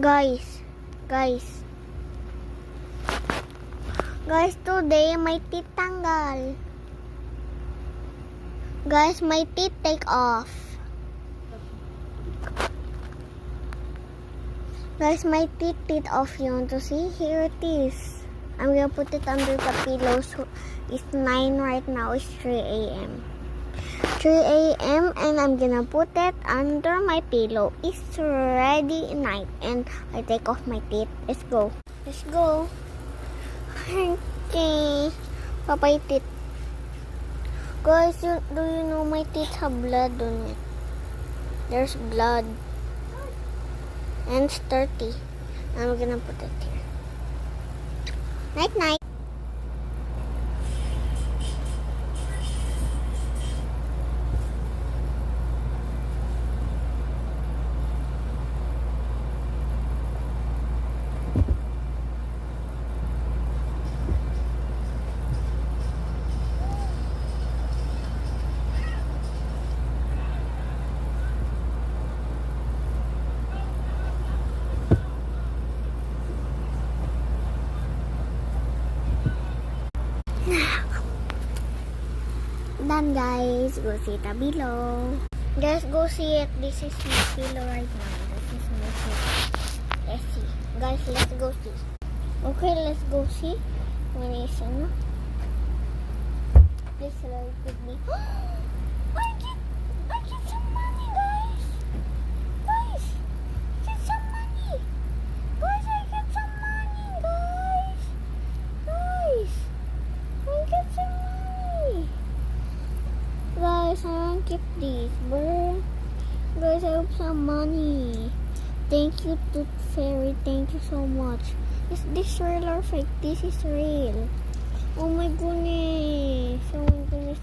Guys, today my teeth tanggal. Guys, my teeth take off. Guys, my teeth off. You want to see? Here it is. I'm gonna put it under the pillow. So it's 9 right now. It's 3 a.m. 3 a.m. and I'm gonna put it under my pillow. It's already night and I take off my teeth. Let's go. Let's go. Okay. Papay teeth. Guys, do you know my teeth have blood on it? There's blood. And it's dirty. I'm gonna put it here. Night night. Done, guys. Go see the below. Guys, go see it. This is my pillow right now. This is my pillow. Let's see. Guys, let's go see. Okay, let's go see. When is ano? Please like with me. I get some money, guys. Guys, get some money. Guys, I get some money, guys. Guys, I get some money. Guys, I want to keep this, bro. Guys, I have some money. Thank you, Tooth Fairy. Thank you so much. Is this real or fake? This is real. Oh my goodness. Oh my goodness.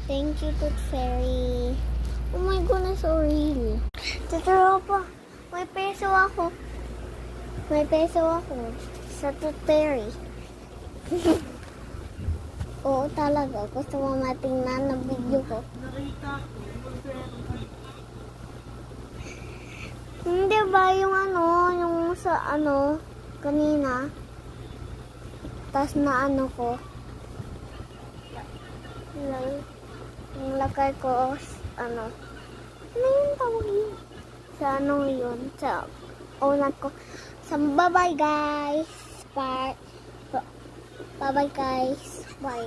Thank you, Tooth Fairy. Oh my goodness, so real. Tuturo pa. May peso ako. May peso ako sa Tooth Fairy. Oo talaga. Gusto mo matingnan na video ko. Hindi ba yung yung sa kanina. Tapos na ko. Yung lakay ko, ano yung tawag yun? Sa yun? Sa unan ko. Sa bye-bye guys. Bye-bye guys. Bye.